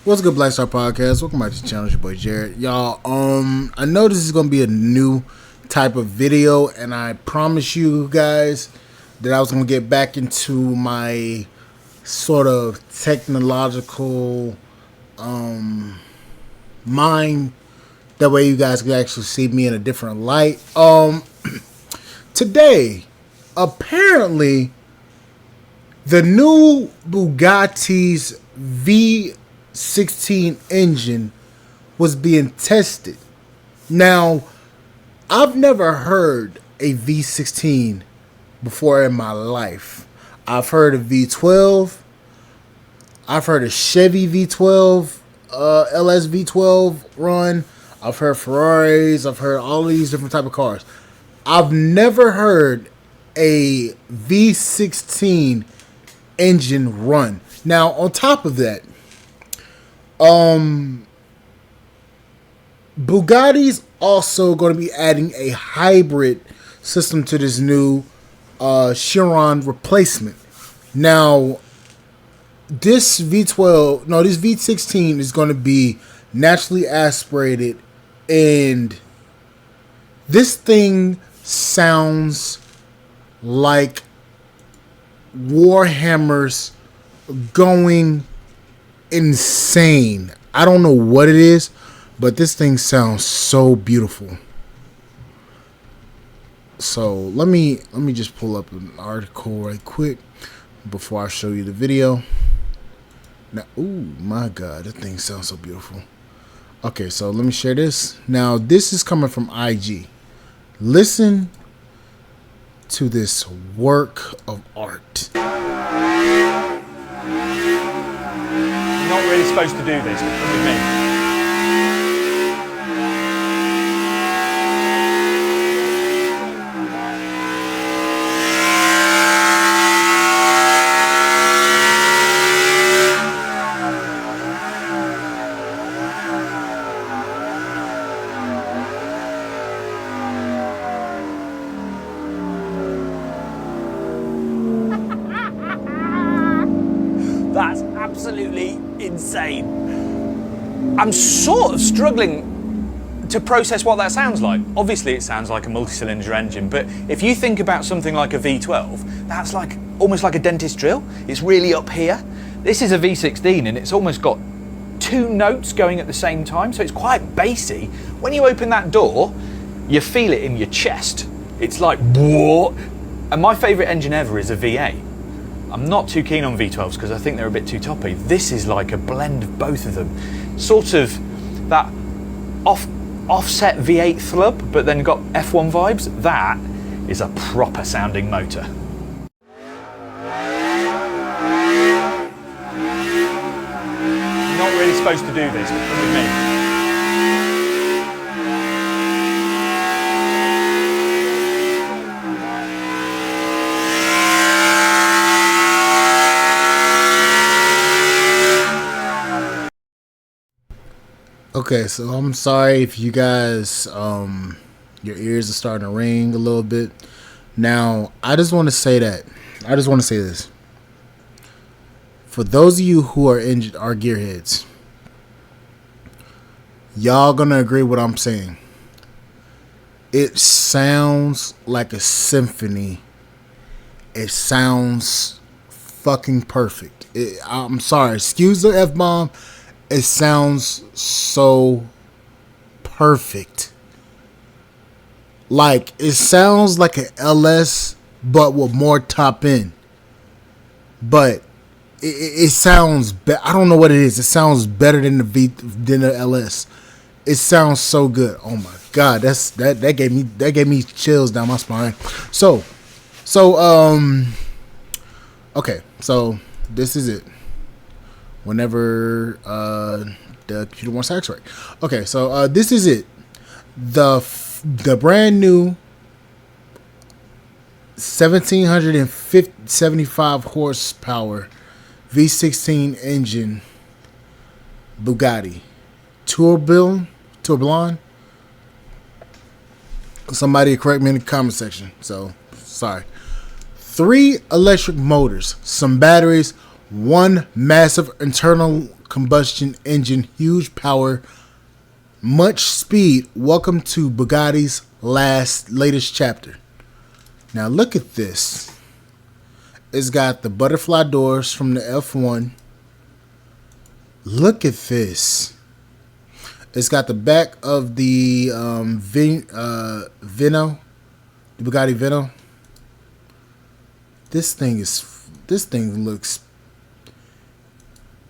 What's good, Black Star Podcast? Welcome back to the channel. It's your boy Jared. Y'all, I know this is gonna be a new type of video, and I promise you guys that I was gonna get back into my sort of technological mind. That way you guys can actually see me in a different light. Today, apparently, the new Bugatti's V16 engine was being tested. Now, I've never heard a V16 before in my life. I've heard a V12. I've heard a Chevy V12, LS V12 run. I've heard Ferraris. I've heard all of these different type of cars. I've never heard a V16 engine run. Now, on top of that, Bugatti's also going to be adding a hybrid system to this new Chiron replacement. Now, this V16 is going to be naturally aspirated, and this thing sounds like Warhammer's going insane. I don't know what it is, but this thing sounds so beautiful. So let me just pull up an article right quick before I show you the video. Now, ooh, my God, that thing sounds so beautiful. Okay, so let me share this. Now, this is coming from IG. Listen to this work of art. You're not really supposed to do this, but come with me. That's absolutely insane. I'm sort of struggling to process what that sounds like. Obviously it sounds like a multi-cylinder engine, but if you think about something like a V12, that's like almost like a dentist drill. It's really up here. This is a V16 and it's almost got two notes going at the same time, so it's quite bassy. When you open that door, you feel it in your chest. It's like, what? And my favourite engine ever is a V8. I'm not too keen on V12s because I think they're a bit too toppy. This is like a blend of both of them. Sort of that offset V8 thub, but then got F1 vibes. That is a proper sounding motor. You're not really supposed to do this, but come with me. Okay, so I'm sorry if you guys, your ears are starting to ring a little bit. Now, I just want to say this. For those of you who are gearheads, y'all gonna agree with what I'm saying. It sounds like a symphony. It sounds fucking perfect. I'm sorry, excuse the F-bomb. It sounds so perfect. Like, it sounds like an LS, but with more top end. But it sounds I don't know what it is. It sounds better than the LS. It sounds so good. Oh my God, that gave me chills down my spine. So okay, so this is it. Whenever the computer wants to act right. Okay, so this is it. The brand new 1775 horsepower V16 engine Bugatti Tourbillon. Somebody correct me in the comment section. So sorry. 3 electric motors, some batteries, one massive internal combustion engine, huge power, much speed. Welcome to Bugatti's latest chapter. Now look at this. It's got the butterfly doors from the F1. Look at this. It's got the back of the Vino, the Bugatti Vino. This thing looks.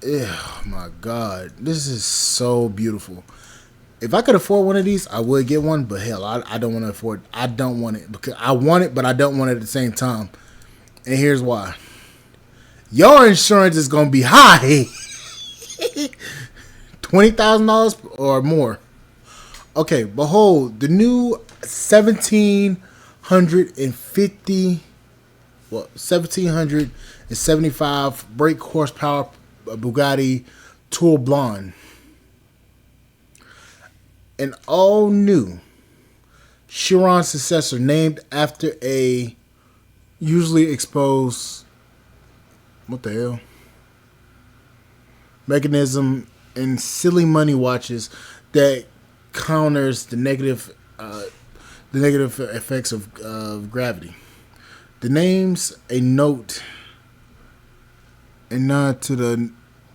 Oh my God, this is so beautiful. If I could afford one of these, I would get one. But hell, I don't want to afford. I don't want it because I want it, but I don't want it at the same time. And here's why. Your insurance is gonna be high. $20,000 or more. Okay, behold the new 1775 brake horsepower Bugatti Tour Blonde. An all new Chiron successor named after a usually exposed mechanism in silly money watches that counters the negative effects of gravity. The name's a note and nod to the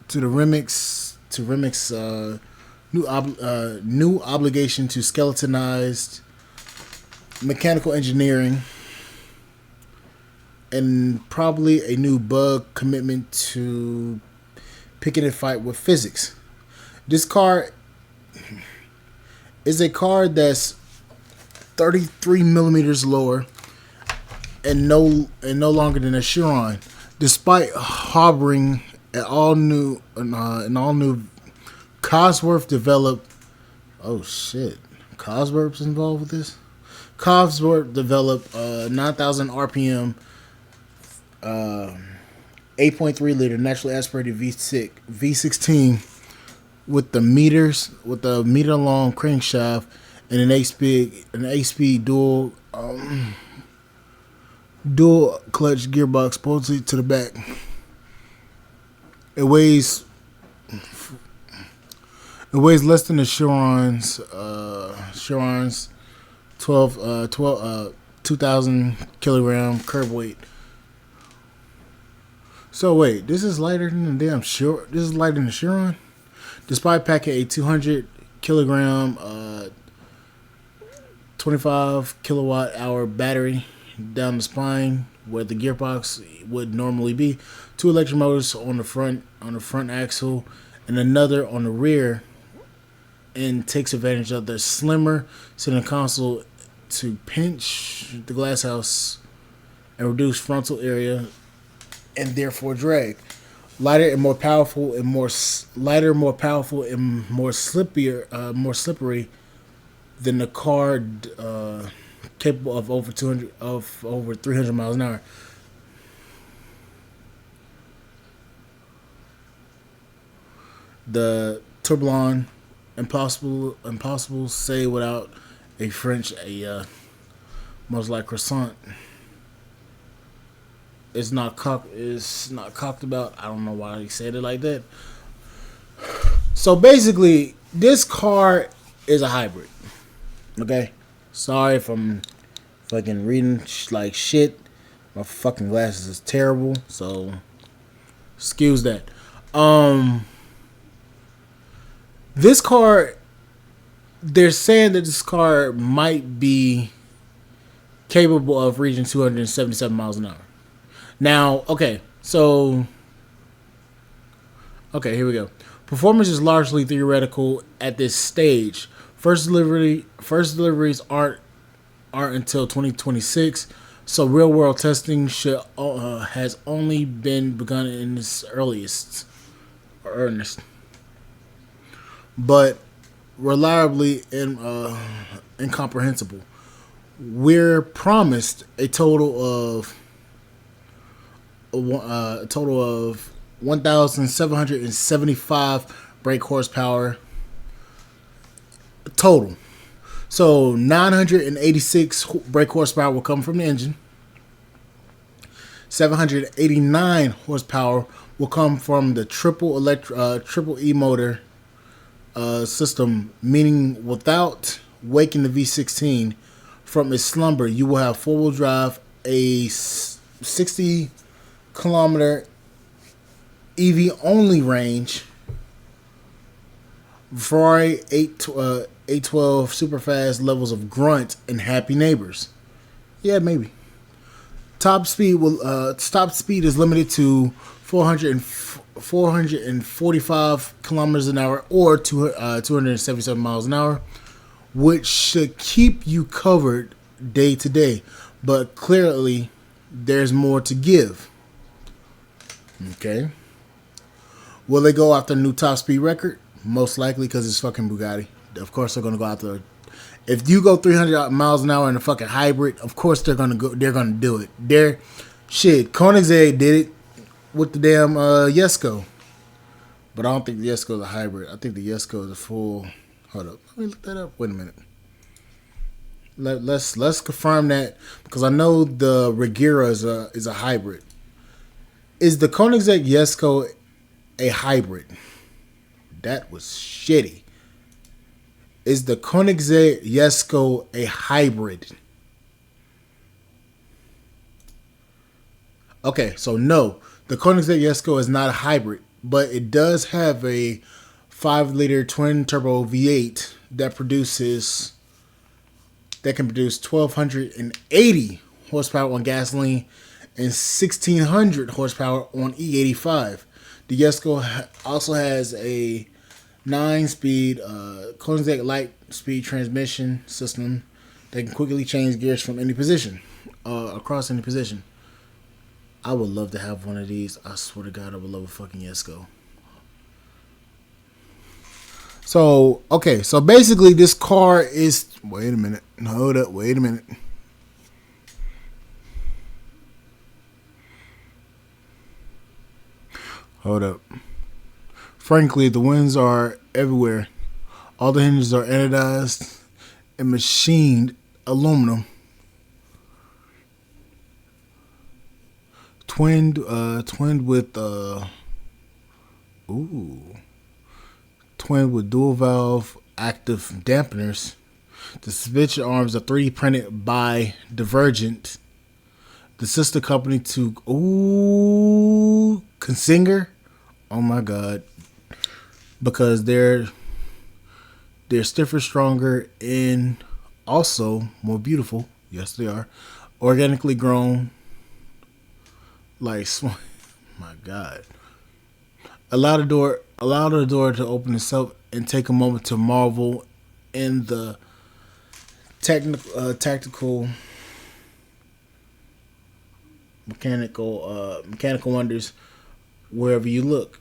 Remix new obligation to skeletonized mechanical engineering, and probably a new bug commitment to picking a fight with physics. This car is a car that's 33 millimeters lower and no longer than a Chiron, despite harboring an all new Cosworth developed. Oh shit, Cosworth's involved with this. Cosworth developed 9,000 RPM, 8.3 liter naturally aspirated V16 with the meter long crankshaft and an 8-speed dual clutch gearbox supposedly to the back. It weighs less than the Chiron's 2,000 kilogram curb weight. So wait, this is lighter than the damn Chiron. This is lighter than the Chiron, despite packing a 200 kilogram, 25 kilowatt hour battery down the spine where the gearbox would normally be. 2 electric motors on the front axle and another on the rear, and takes advantage of the slimmer center console to pinch the glass house and reduce frontal area and therefore drag. Lighter and more powerful and more slippery than the car, capable of over 300 miles an hour. The Tourbillon, impossible say without a French, most like croissant. It's not cocked about. I don't know why he said it like that. So basically, this car is a hybrid. Okay, sorry if I'm fucking reading like shit. My fucking glasses is terrible, so excuse that. This car, they're saying that this car might be capable of reaching 277 miles an hour. Now, okay, here we go. Performance is largely theoretical at this stage. First deliveries aren't until 2026, so real world testing has only been begun in its earnest, but reliably incomprehensible. We're promised a total of 1,775 brake horsepower total. So 986 brake horsepower will come from the engine. 789 horsepower will come from the triple E motor system, meaning without waking the V16 from its slumber, you will have four-wheel drive, a 60-kilometer EV only range, Ferrari 812 superfast levels of grunt and happy neighbors. Yeah, maybe. Top speed is limited to 445 kilometers an hour or 277 miles an hour, which should keep you covered day to day. But clearly, there's more to give. Okay. Will they go after a new top speed record? Most likely, because it's fucking Bugatti. Of course, they're gonna go after. If you go 300 miles an hour in a fucking hybrid, of course they're gonna go. They're gonna do it. Koenigsegg did it with the damn Jesko, but I don't think the Jesko is a hybrid. I think the Jesko is a full. Hold up, let me look that up. Wait a minute. Let's confirm that, because I know the Regera is a hybrid. Is the Koenigsegg Jesko a hybrid? That was shitty. Is the Koenigsegg Jesko a hybrid? Okay, so no, the Koenigsegg Jesko is not a hybrid, but it does have a 5-liter twin-turbo V8 that can produce 1,280 horsepower on gasoline and 1,600 horsepower on E85. The Jesko also has a 9-speed Koenigsegg light-speed transmission system that can quickly change gears from any position, across any position. I would love to have one of these. I swear to God, I would love a fucking Jesko. So, okay. So, basically, this car is... Wait a minute. Hold up. Wait a minute. Hold up. Frankly, the winds are everywhere. All the hinges are anodized and machined aluminum. Twinned with dual valve active dampeners. The suspension arms are 3D printed by Divergent, the sister company to Consinger. Oh my God. Because they're stiffer, stronger, and also more beautiful. Yes, they are. Organically grown. Like, my God. Allow the door to open itself and take a moment to marvel in the tactical, mechanical wonders wherever you look.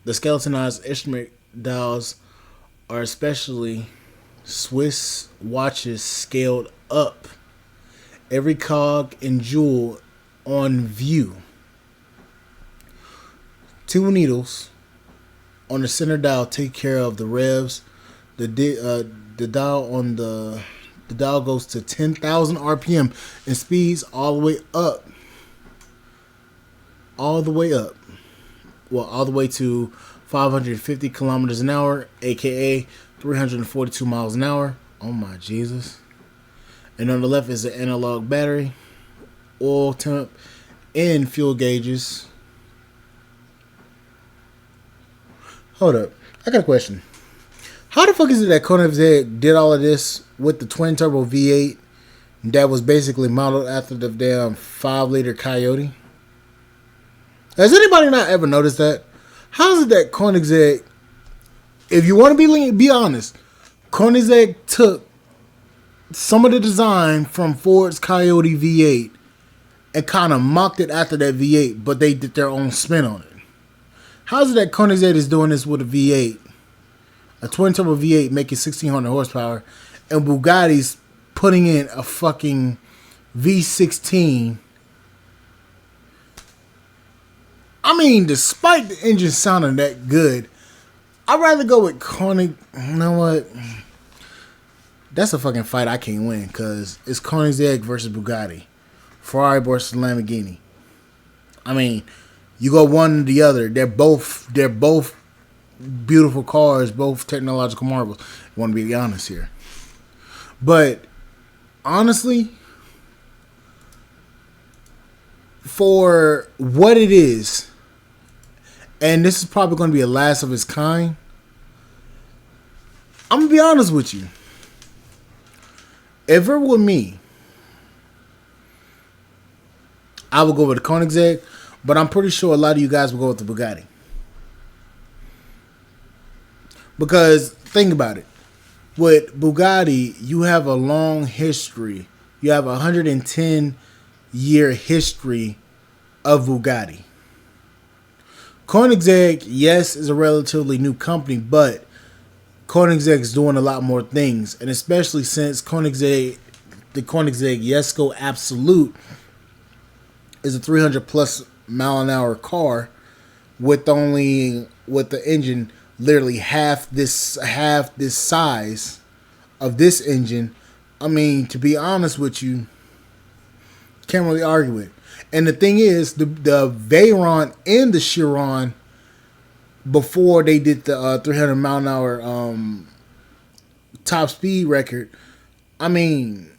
The skeletonized instrument dials are especially Swiss watches scaled up. Every cog and jewel on view. 2 needles on the center dial take care of the revs. The dial goes to 10,000 RPM and speeds all the way up. All the way to 550 kilometers an hour, aka 342 miles an hour. Oh my Jesus. And on the left is the analog battery, oil temp, and fuel gauges. Hold up. I got a question. How the fuck is it that Koenigsegg did all of this with the twin-turbo V8 that was basically modeled after the damn 5-liter Coyote? Has anybody not ever noticed that? How is it that Koenigsegg, if you want to be honest, Koenigsegg took some of the design from Ford's Coyote V8 and kind of mocked it after that V8, but they did their own spin on it? How is it that Koenigsegg is doing this with a V8, a twin-turbo V8 making 1,600 horsepower, and Bugatti's putting in a fucking V16? I mean, despite the engine sounding that good, I'd rather go with Koenig. You know what? That's a fucking fight I can't win, because it's Koenigsegg versus Bugatti. Ferrari versus Lamborghini. I mean, You go one or the other. They're both beautiful cars, both technological marvels. I want to be honest here. But honestly, for what it is, and this is probably going to be a last of its kind, I'm going to be honest with you. If it were me, I would go with the Koenigsegg, but I'm pretty sure a lot of you guys will go with the Bugatti. Because, think about it. With Bugatti, you have a long history. You have a 110-year history of Bugatti. Koenigsegg, yes, is a relatively new company, but Koenigsegg is doing a lot more things. And especially since the Koenigsegg Jesko Absolute is a 300-plus mile-an-hour car with the engine literally half this size of this engine. I mean, to be honest with you, can't really argue it. And the thing is, the Veyron and the Chiron, before they did the 300 mile an hour top speed record, I mean,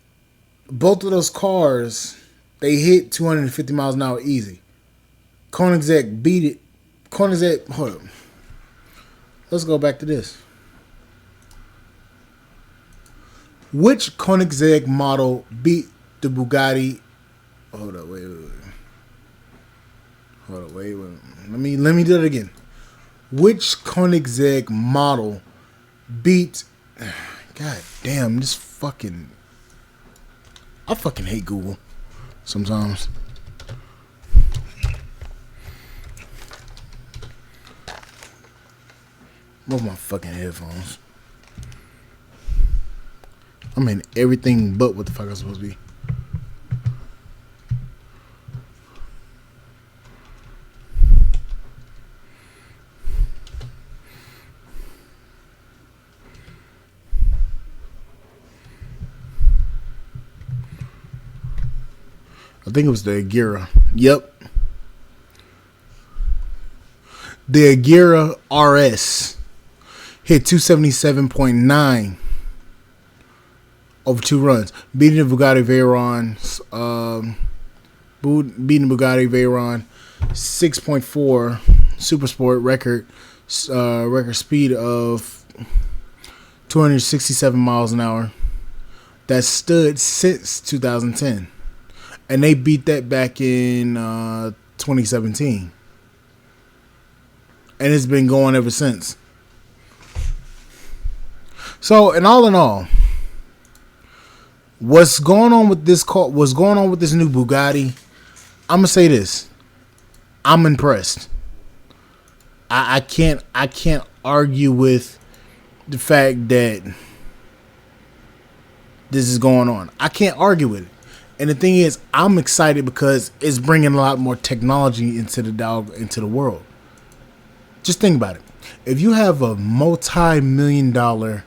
both of those cars, they hit 250 miles an hour easy. Koenigsegg beat it. Koenigsegg, hold up. Let's go back to this. Which Koenigsegg model beat the Bugatti? Hold up, wait. Hold up, wait. Let me do it again. Which Koenigsegg model beat? God damn, this fucking. I fucking hate Google sometimes. Move my fucking headphones. I'm in everything but what the fuck I'm supposed to be. I think it was the Agera. Yep. The Agera RS hit 277.9 over 2 runs, beating the Bugatti Veyron. Beating the Bugatti Veyron 6.4 Super Sport record speed of 267 miles an hour. That stood since 2010, and they beat that back in 2017, and it's been going ever since. So, and all in all, what's going on with this new Bugatti? I'm gonna say this: I'm impressed. I can't argue with the fact that this is going on. I can't argue with it. And the thing is, I'm excited because it's bringing a lot more technology into the world. Just think about it. If you have a multi-million dollar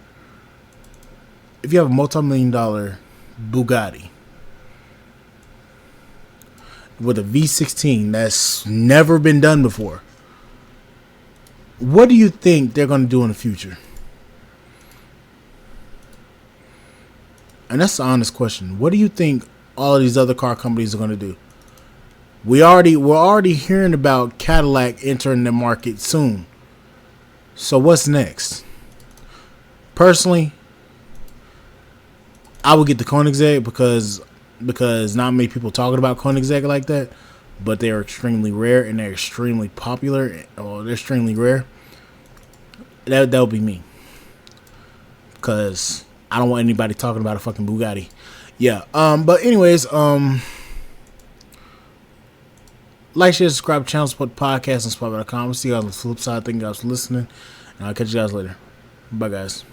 Bugatti with a V16 that's never been done before, what do you think they're going to do in the future? And that's the honest question. What do you think all of these other car companies are going to do? We're already hearing about Cadillac entering the market soon. So what's next? Personally, I would get the Koenigsegg because not many people talking about Koenigsegg like that, but they are extremely rare and they're extremely popular, or they're extremely rare. That would be me, because I don't want anybody talking about a fucking Bugatti. Yeah. But anyways, like, share, subscribe to the channel, support the podcast, and Spotify.com. We'll see you guys on the flip side. Thank you guys for listening, and I'll catch you guys later. Bye, guys.